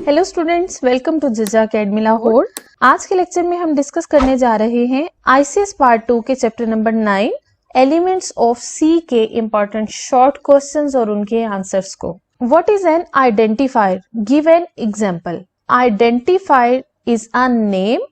Hello students, welcome to Jija academy Lahore. आज के lecture में हम डिस्कस करने जा रहे हैं आईसीएस पार्ट 2 के चैप्टर नंबर 9 एलिमेंट्स ऑफ सी के इंपॉर्टेंट शॉर्ट क्वेश्चंस और उनके आंसर्स को। What is an identifier? Give an example. Identifier is a name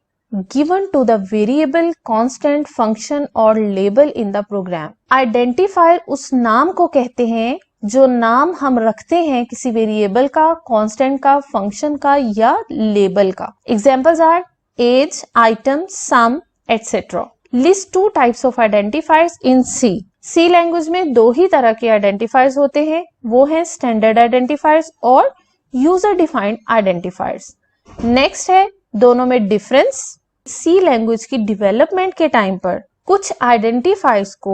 given to the variable, constant, function और label in the program। Identifier उस नाम को कहते हैं जो नाम हम रखते हैं किसी वेरिएबल का, कांस्टेंट का, फंक्शन का या लेबल का। Examples are age, item, sum etcetera. List 2 types of identifiers in C. C language में 2 ही तरह के आइडेंटिफायर्स होते हैं, वो है स्टैंडर्ड आइडेंटिफायर्स और यूजर डिफाइंड आइडेंटिफायर्स। नेक्स्ट है दोनों में डिफरेंस। सी लैंग्वेज की डेवलपमेंट के टाइम पर कुछ आइडेंटिफायर्स को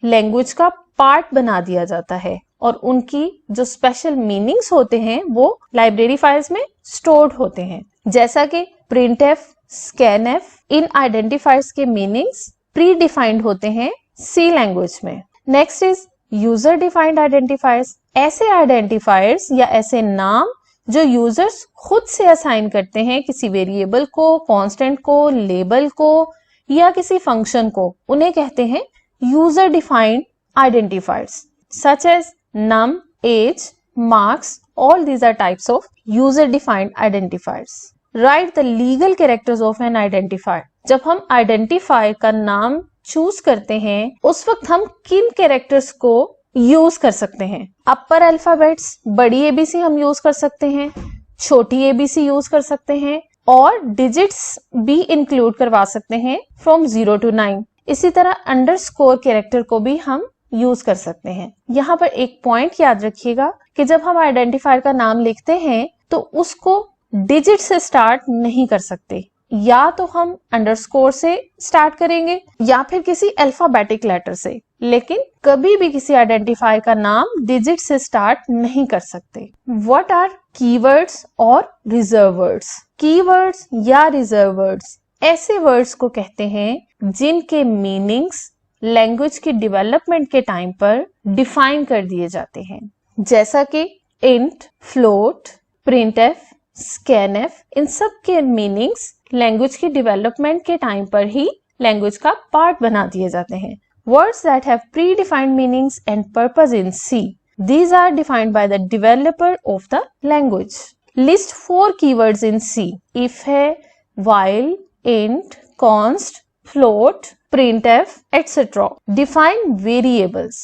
लैंग्वेज का पार्ट बना दिया जाता है और उनकी जो स्पेशल मीनिंग्स होते हैं वो लाइब्रेरी फाइल्स में स्टोर्ड होते हैं, जैसा कि प्रिंटएफ, स्कैनएफ। इन आइडेंटिफायर्स के मीनिंग्स प्री डिफाइंड होते हैं सी लैंग्वेज में। Next is user defined identifiers. ऐसे आइडेंटिफायर्स या ऐसे नाम जो यूजर्स खुद से असाइन करते हैं किसी वेरिएबल को, कांस्टेंट को, लेबल को या किसी फंक्शन को, उन्हें कहते हैं user defined identifiers such as num, age, marks, all these are types of user defined identifiers. Write the legal characters of an identifier. जब हम आइडेंटिफायर का नाम चूज करते हैं उस वक्त हम किन कैरेक्टर्स को यूज कर सकते हैं? अपर अल्फाबेट्स, बड़ी एबीसी हम यूज कर सकते हैं, छोटी एबीसी यूज कर सकते हैं और डिजिट्स भी इंक्लूड करवा सकते हैं फ्रॉम 0 to 9। इसी तरह अंडरस्कोर कैरेक्टर को भी हम यूज कर सकते हैं। यहाँ पर एक पॉइंट याद रखिएगा कि जब हम आइडेंटिफायर का नाम लिखते हैं तो उसको डिजिट से स्टार्ट नहीं कर सकते, या तो हम अंडरस्कोर से स्टार्ट करेंगे या फिर किसी अल्फाबेटिक लेटर से, लेकिन कभी भी किसी आइडेंटिफायर का नाम डिजिट से स्टार्ट नहीं कर सकते। व्हाट आर कीवर्ड्स और रिजर्व वर्ड्स? कीवर्ड्स या रिजर्व वर्ड्स ऐसे वर्ड्स को कहते हैं जिनके मीनिंग्स लैंग्वेज की डेवलपमेंट के टाइम पर डिफाइन कर दिए जाते हैं, जैसा कि इंट, फ्लोट, प्रिंटएफ, स्कैनएफ। इन सब के मीनिंग्स लैंग्वेज की डेवलपमेंट के टाइम पर ही लैंग्वेज का पार्ट बना दिए जाते हैं। Words that have predefined meanings and purpose in C, these are defined by the developer of the language. List 4 keywords in C. If है, while, int, const, float, printf etc. Define variables.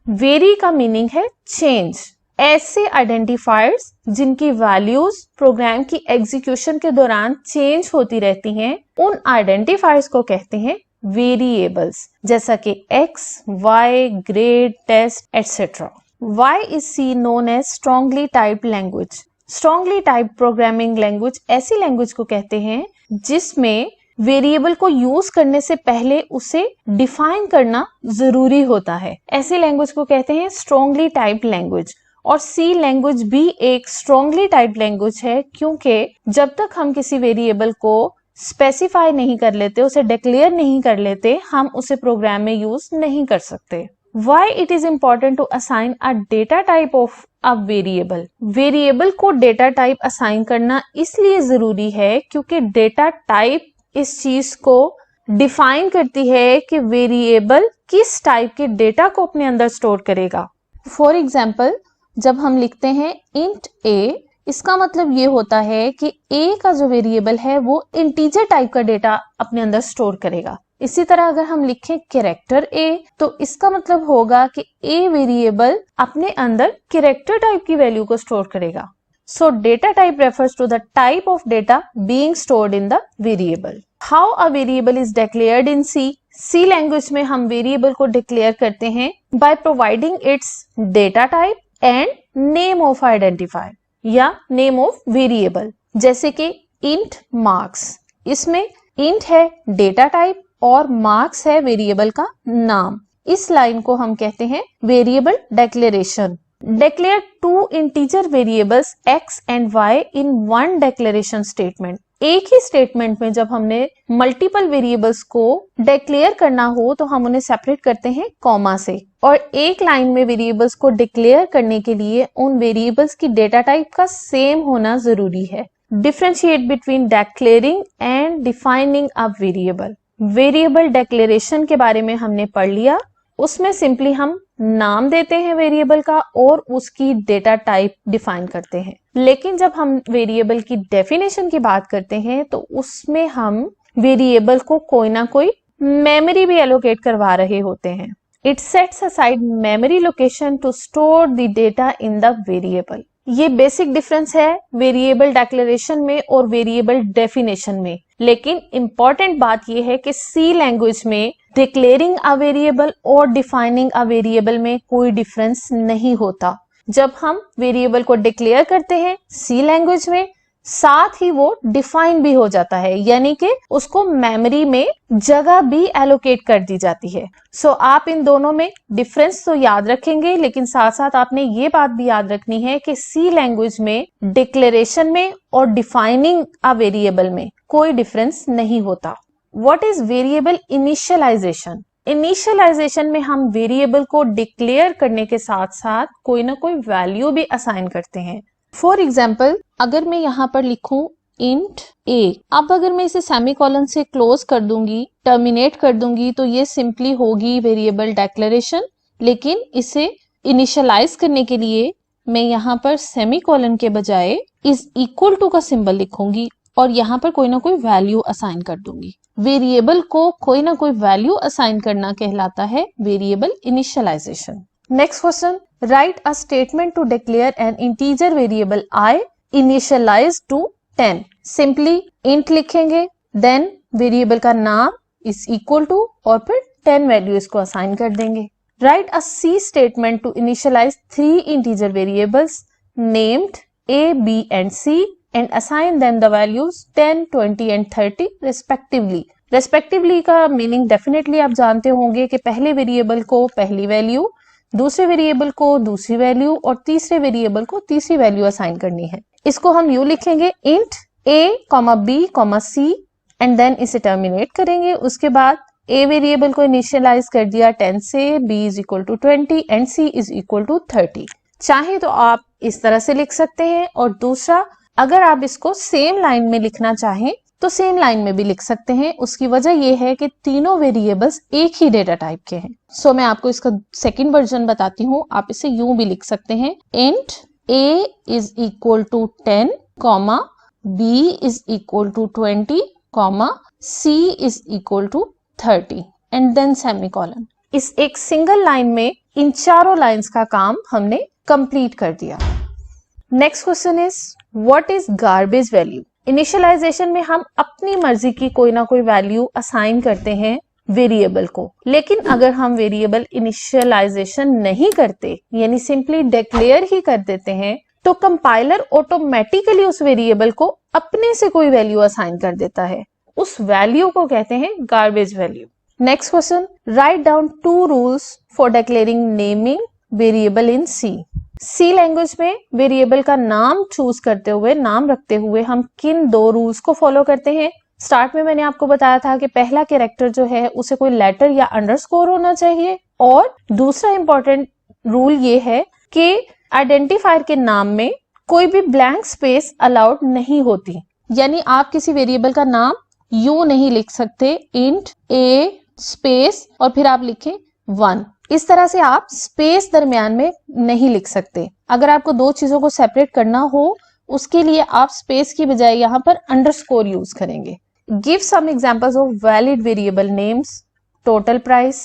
Vary का meaning है change. ऐसे identifiers जिनकी values program की execution के दौरान change होती रहती हैं, उन आइडेंटिफायर्स को कहते हैं वेरिएबल्स, जैसा कि x, y, grade, test etc. Why is C known as strongly typed language? Strongly typed programming language ऐसी लैंग्वेज को कहते हैं जिसमें वेरिएबल को यूज करने से पहले उसे डिफाइन करना जरूरी होता है। ऐसी लैंग्वेज को कहते हैं स्ट्रॉन्गली टाइप्ड लैंग्वेज। और सी लैंग्वेज भी एक स्ट्रॉन्गली टाइप्ड लैंग्वेज है, क्योंकि जब तक हम किसी वेरिएबल को स्पेसिफाई नहीं कर लेते, उसे डिक्लेयर नहीं कर लेते, हम उसे प्रोग्राम में यूज नहीं कर सकते। Why it is important to assign a data type of a variable? Variable को डेटा टाइप असाइन करना इसलिए जरूरी है क्योंकि डेटा टाइप इस चीज को डिफाइन करती है कि वेरिएबल किस टाइप के डेटा को अपने अंदर स्टोर करेगा। फॉर एग्जाम्पल, जब हम लिखते हैं इंट a, इसका मतलब ये होता है कि a का जो वेरिएबल है वो इंटीजर टाइप का डेटा अपने अंदर स्टोर करेगा। इसी तरह अगर हम लिखें कैरेक्टर a, तो इसका मतलब होगा कि a वेरिएबल अपने अंदर कैरेक्टर टाइप की वैल्यू को स्टोर करेगा। So data type refers to the type of data being stored in the variable. How a variable is declared in C? C language में हम variable को declare करते हैं by providing its data type and name of identifier या name of variable, जैसे कि int marks। इसमें int है data type और marks है variable का नाम। इस लाइन को हम कहते हैं variable declaration। Declare 2 integer variables x and y in one declaration statement. एक ही स्टेटमेंट में जब हमने मल्टीपल वेरिएबल्स को डिक्लेयर करना हो तो हम उन्हें सेपरेट करते हैं कॉमा से, और एक लाइन में वेरिएबल्स को डिक्लेयर करने के लिए उन वेरिएबल्स की डेटा टाइप का सेम होना जरूरी है। Differentiate between declaring and defining a variable. Variable declaration के बारे में हमने पढ़ लिया। उसमें सिंपली हम नाम देते हैं वेरिएबल का और उसकी डेटा टाइप डिफाइन करते हैं। लेकिन जब हम वेरिएबल की डेफिनेशन की बात करते हैं तो उसमें हम वेरिएबल को कोई ना कोई मेमोरी भी एलोकेट करवा रहे होते हैं। It sets aside memory location to store the data in the variable. ये बेसिक डिफरेंस है वेरिएबल डिक्लेरेशन में और वेरिएबल डेफिनेशन में। लेकिन इंपॉर्टेंट बात यह है कि सी लैंग्वेज में डिक्लेयरिंग अ वेरिएबल और डिफाइनिंग अ वेरिएबल में कोई डिफरेंस नहीं होता। जब हम वेरिएबल को डिक्लेयर करते हैं सी लैंग्वेज में, साथ ही वो डिफाइन भी हो जाता है, यानी कि उसको मेमोरी में जगह भी एलोकेट कर दी जाती है। सो आप इन दोनों में डिफरेंस तो याद रखेंगे, लेकिन साथ साथ आपने ये बात भी याद रखनी है कि सी लैंग्वेज में डिक्लेरेशन में और डिफाइनिंग अ वेरिएबल में कोई डिफरेंस नहीं होता। What is variable initialization? Initialization में हम वेरिएबल को डिक्लेयर करने के साथ साथ कोई ना कोई वैल्यू भी असाइन करते हैं। फॉर एग्जाम्पल, अगर मैं यहाँ पर लिखूं इंट ए, अब अगर मैं इसे सेमीकोलन से क्लोज कर दूंगी, टर्मिनेट कर दूंगी, तो ये सिंपली होगी वेरिएबल डिक्लेरेशन। लेकिन इसे इनिशियलाइज करने के लिए मैं यहाँ पर सेमीकोलन के बजाय इज इक्वल टू का सिंबल लिखूंगी और यहाँ पर कोई ना कोई वैल्यू असाइन कर दूंगी। वेरिएबल को कोई ना कोई वैल्यू असाइन करना कहलाता है variable initialization. Next question, write a statement to declare an integer variable i initialize to 10। Simply int लिखेंगे, देन वेरिएबल का नाम इज इक्वल टू और फिर 10 वैल्यू इसको असाइन कर देंगे। Write a C statement to initialize 3 integer variables named a, b and c and assign them the values 10, 20 and 30 respectively। Respectively का meaning definitely आप जानते होंगे कि पहले वेरिएबल को पहली वैल्यू, दूसरे वेरिएबल को दूसरी वैल्यू और तीसरे वेरिएबल को तीसरी वैल्यू असाइन करनी है। इसको हम यूं लिखेंगे, int a, b, c and then इसे टर्मिनेट करेंगे। उसके बाद a वेरिएबल को इनिशियलाइज कर दिया 10 से, b is equal to 20 and c is equal to 30। चाहे तो आप इस तरह से लिख सकते हैं, और दूसरा अगर आप इसको सेम लाइन में लिखना चाहें तो सेम लाइन में भी लिख सकते हैं। उसकी वजह यह है कि तीनों वेरिएबल्स एक ही डेटा टाइप के हैं। सो मैं आपको इसका सेकंड वर्जन बताती हूँ। आप इसे यूं भी लिख सकते हैं, int a is equal to 10, b is equal to 20, c is equal to 30 and then semicolon. इस एक सिंगल लाइन में इन चारों लाइंस का काम हमने कंप्लीट कर दिया। Next question is, what is garbage value? Initialization में हम अपनी मर्जी की कोई ना कोई वैल्यू असाइन करते हैं वेरिएबल को, लेकिन अगर हम वेरिएबल इनिशियलाइजेशन नहीं करते, यानी सिंपली डिक्लेयर ही कर देते हैं, तो कंपाइलर ऑटोमेटिकली उस वेरिएबल को अपने से कोई वैल्यू असाइन कर देता है। उस वैल्यू को कहते हैं garbage value. Next question, write down 2 rules for declaring naming variable in C. C language में वेरिएबल का नाम चूज करते हुए, नाम रखते हुए हम किन 2 रूल्स को फॉलो करते हैं? स्टार्ट में मैंने आपको बताया था कि पहला कैरेक्टर जो है उसे कोई लेटर या अंडरस्कोर होना चाहिए, और दूसरा इंपॉर्टेंट रूल ये है कि आइडेंटिफायर के नाम में कोई भी ब्लैंक स्पेस अलाउड नहीं होती। यानी आप किसी वेरिएबल का नाम यूं नहीं लिख सकते, इंट a स्पेस और फिर आप लिखें 1। इस तरह से आप स्पेस दरमियान में नहीं लिख सकते। अगर आपको 2 चीजों को सेपरेट करना हो, उसके लिए आप स्पेस की बजाय यहाँ पर अंडरस्कोर यूज करेंगे। Give some examples of valid variable names, total price,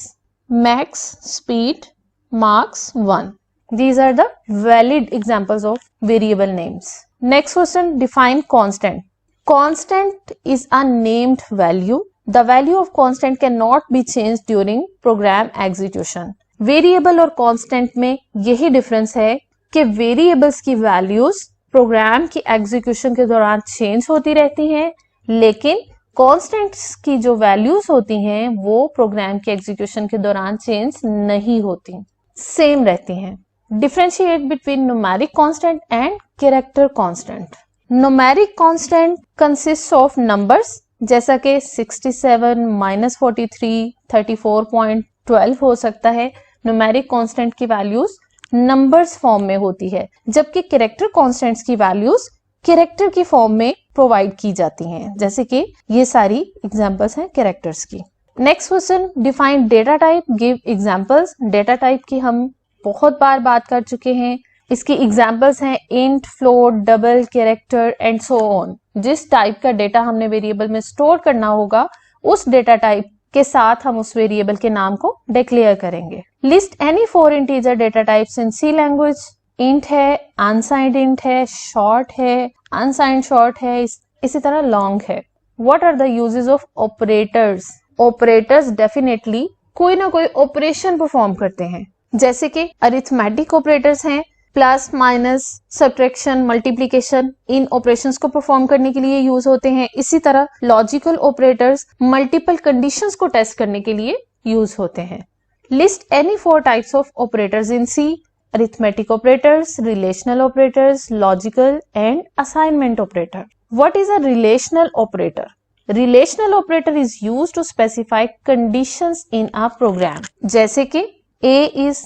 max speed, marks 1। These are the valid examples of variable names. Next question, define constant. Constant is a named value. The value of constant cannot be changed during program execution. Variable और constant में यही difference है कि variables की values program की execution के दौरान change होती रहती हैं, लेकिन constants की जो values होती हैं वो program की execution के दौरान change नहीं होती, same रहती हैं। Differentiate between numeric constant and character constant. Numeric constant consists of numbers, जैसा कि 67, -43, 34.12 हो सकता है। Numeric constant की values numbers form में होती है, जबकि character constants की values कैरेक्टर की फॉर्म में प्रोवाइड की जाती हैं, जैसे कि ये सारी एग्जांपल्स हैं कैरेक्टर्स की। Next question, define data type, give examples. Data type की हम बहुत बार बात कर चुके हैं। इसकी एग्जांपल्स हैं int, float, double, character and so on. जिस टाइप का डेटा हमने वेरिएबल में स्टोर करना होगा उस डेटा टाइप के साथ हम उस वेरिएबल के नाम को डिक्लेयर करेंगे। List any 4 integer data types in C language. Int है, अनसाइंड इंट है, शॉर्ट है, अनसाइंड शॉर्ट है, इसी तरह लॉन्ग है। What are the uses of operators? Operators definitely कोई ना कोई ऑपरेशन परफॉर्म करते हैं, जैसे कि अरिथमेटिक ऑपरेटर्स हैं, प्लस, माइनस, सब्ट्रैक्शन, मल्टीप्लिकेशन, इन ऑपरेशंस को परफॉर्म करने के लिए यूज होते हैं। इसी तरह लॉजिकल ऑपरेटर्स मल्टीपल कंडीशंस को टेस्ट करने के लिए यूज होते हैं। List any 4 types of operators in C. Arithmetic operators, relational operators, logical and assignment operator. What is a relational operator? Relational operator is used to specify conditions in a program, जैसे कि a is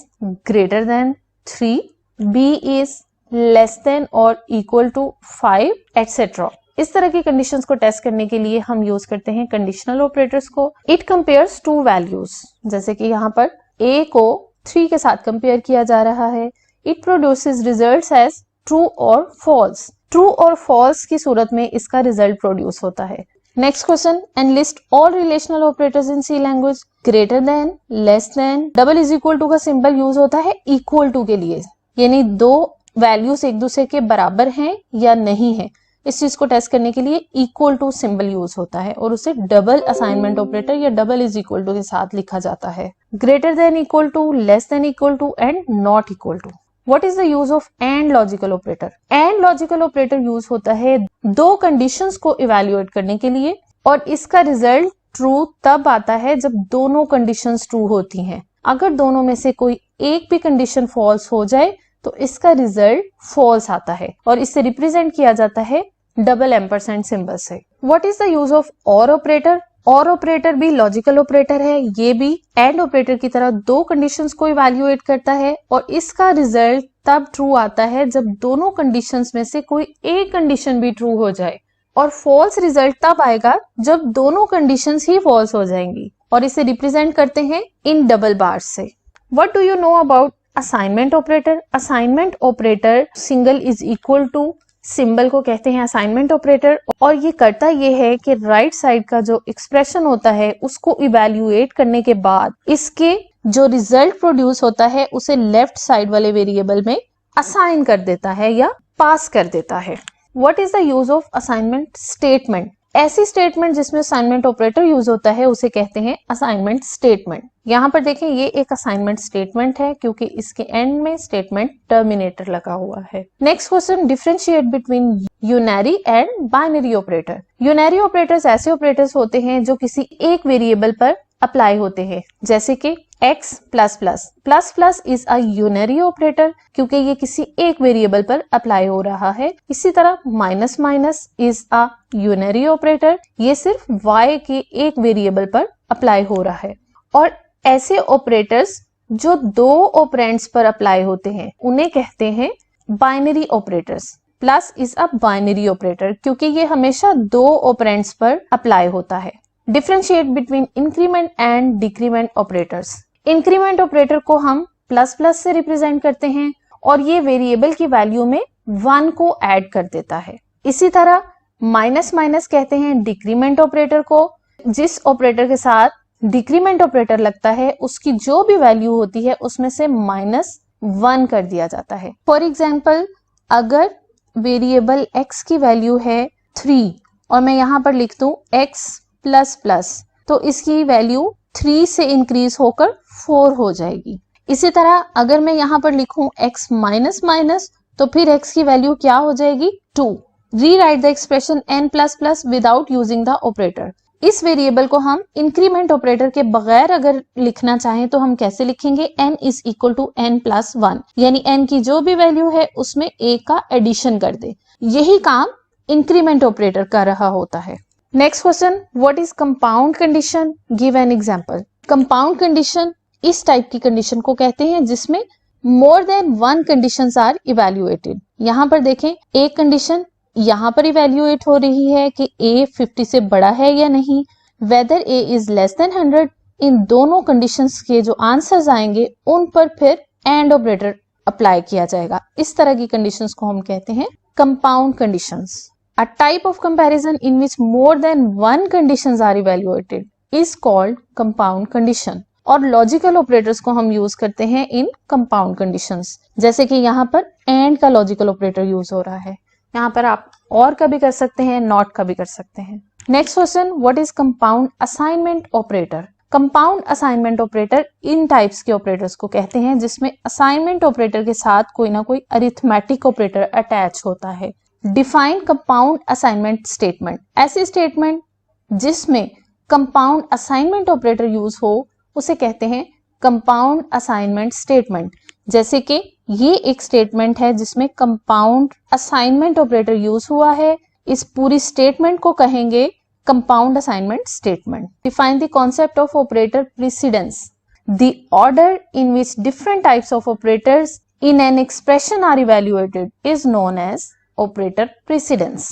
greater than 3, b is less than or equal to 5, etc. इस तरह की conditions को test करने के लिए हम यूज करते हैं कंडीशनल ऑपरेटर्स को। इट कंपेयर्स 2 वैल्यूज, जैसे कि यहाँ पर a को 3 के साथ कंपेयर किया जा रहा है। It produces results as true और फॉल्स। ट्रू और फॉल्स की सूरत में इसका रिजल्ट प्रोड्यूस होता है। Next question, and list all relational operators in C language. Greater than, less than, double is equal to का सिंबल यूज होता है इक्वल टू के लिए, यानी 2 वैल्यूज एक दूसरे के बराबर हैं या नहीं है, इस चीज को टेस्ट करने के लिए इक्वल टू सिंबल यूज होता है और उसे डबल असाइनमेंट ऑपरेटर या डबल इज इक्वल टू के साथ लिखा जाता है। Greater than equal to, less than equal to and not equal to. What is the use of and logical operator? and logical operator use होता है 2 conditions को evaluate करने के लिए और इसका रिजल्ट ट्रू तब आता है जब दोनों कंडीशंस ट्रू होती हैं। अगर दोनों में से कोई एक भी कंडीशन फॉल्स हो जाए तो इसका रिजल्ट फॉल्स आता है और इसे रिप्रेजेंट किया जाता है डबल एम्परसेंड सिंबल से। What is the use of और ऑपरेटर? और ऑपरेटर भी लॉजिकल ऑपरेटर है, ये भी एंड ऑपरेटर की तरह 2 कंडीशंस को इवैल्यूएट करता है और इसका रिजल्ट तब ट्रू आता है जब दोनों कंडीशंस में से कोई एक कंडीशन भी ट्रू हो जाए और फॉल्स रिजल्ट तब आएगा जब दोनों कंडीशंस ही फॉल्स हो जाएंगी और इसे रिप्रेजेंट करते हैं इन डबल बार्स से। What do you know about assignment operator? Assignment operator single is equal to symbol को कहते हैं असाइनमेंट ऑपरेटर और ये करता ये है कि राइट साइड का जो एक्सप्रेशन होता है उसको इवैल्यूएट करने के बाद इसके जो रिजल्ट प्रोड्यूस होता है उसे लेफ्ट साइड वाले वेरिएबल में असाइन कर देता है या पास कर देता है। What is the use of assignment statement? ऐसी स्टेटमेंट जिसमें असाइनमेंट ऑपरेटर यूज होता है उसे कहते हैं असाइनमेंट स्टेटमेंट। यहाँ पर देखें ये एक असाइनमेंट स्टेटमेंट है क्योंकि इसके एंड में स्टेटमेंट टर्मिनेटर लगा हुआ है। Next question, differentiate between unary and binary operator. Unary operators ऐसे ऑपरेटर्स होते हैं जो किसी एक वेरिएबल पर अप्लाई होते हैं, जैसे कि x plus plus. Plus plus is a unary operator क्योंकि ये किसी एक वेरिएबल पर अप्लाई हो रहा है। इसी तरह minus minus is a unary operator, ये सिर्फ y के एक वेरिएबल पर अप्लाई हो रहा है। और ऐसे ऑपरेटर्स जो 2 ऑपरेंड्स पर अप्लाई होते हैं उन्हें कहते हैं binary operators. Plus is a binary operator क्योंकि ये हमेशा 2 ऑपरेंड्स पर अप्लाई होता है। Differentiate between increment and decrement operators. Increment operator को हम प्लस प्लस से रिप्रेजेंट करते हैं और ये वेरिएबल की वैल्यू में 1 को ऐड कर देता है। इसी तरह माइनस माइनस कहते हैं डिक्रीमेंट ऑपरेटर को। जिस ऑपरेटर के साथ डिक्रीमेंट ऑपरेटर लगता है उसकी जो भी वैल्यू होती है उसमें से -1 कर दिया जाता है। फॉर एग्जाम्पल, अगर वेरिएबल x की वैल्यू है 3 और मैं यहाँ पर लिख दूं x प्लस प्लस तो इसकी वैल्यू 3 से इंक्रीज होकर 4 हो जाएगी। इसी तरह अगर मैं यहाँ पर लिखूं x माइनस माइनस तो फिर x की वैल्यू क्या हो जाएगी 2। Rewrite the expression n plus plus without using the operator. इस वेरिएबल को हम इंक्रीमेंट ऑपरेटर के बगैर अगर लिखना चाहें तो हम कैसे लिखेंगे? n is equal to n plus 1, यानी n की जो भी वैल्यू है उसमें a का एडिशन कर दे। यही काम इंक्रीमेंट ऑपरेटर कर रहा होता है। Next question, what is compound condition? Give an example. Compound condition इस टाइप की कंडीशन को कहते हैं जिसमें more than 1 conditions are evaluated. यहाँ पर देखें एक कंडीशन यहाँ पर इवेल्युएट हो रही है कि a 50 से बड़ा है या नहीं, whether a is less than 100। इन दोनों कंडीशंस के जो आंसर्स आएंगे उन पर फिर एंड ऑपरेटर अप्लाई किया जाएगा। इस तरह की कंडीशंस को हम कहते हैं compound conditions. A type of comparison in which more than one conditions are evaluated is called compound condition. और लॉजिकल ऑपरेटर्स को हम यूज करते हैं इन कंपाउंड कंडीशंस, जैसे कि यहाँ पर एंड का लॉजिकल ऑपरेटर यूज हो रहा है। यहाँ पर आप और का भी कर सकते हैं, नॉट का भी कर सकते हैं। Next question, what is compound assignment operator? Compound assignment operator in types के ऑपरेटर्स को कहते हैं जिसमें असाइनमेंट ऑपरेटर के साथ कोई ना कोई अरिथमेटिक ऑपरेटर अटैच होता है। डिफाइन कंपाउंड असाइनमेंट स्टेटमेंट, ऐसी स्टेटमेंट जिसमें कंपाउंड असाइनमेंट ऑपरेटर यूज हो उसे कहते हैं कंपाउंड असाइनमेंट स्टेटमेंट। जैसे कि ये एक स्टेटमेंट है जिसमें कंपाउंड असाइनमेंट ऑपरेटर यूज हुआ है, इस पूरी स्टेटमेंट को कहेंगे compound assignment statement. Define the concept of operator precedence, the order in which different types of operators in an expression are evaluated is known as operator precedence.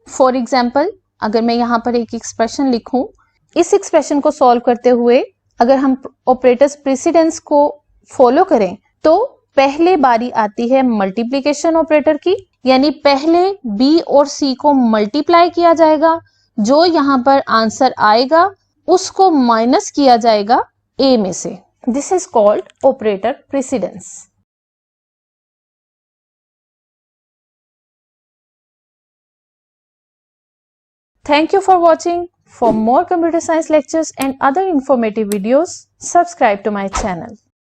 For example, अगर मैं यहाँ पर एक एक्सप्रेशन लिखूं, इस expression को solve करते हुए अगर हम ऑपरेटर्स प्रेसिडेंस को फॉलो करें तो पहले बारी आती है मल्टीप्लिकेशन ऑपरेटर की, यानी पहले b और c को मल्टीप्लाई किया जाएगा, जो यहाँ पर आंसर आएगा उसको माइनस किया जाएगा a में से। This is called operator precedence. Thank you for watching. For more computer science lectures and other informative videos, subscribe to my channel.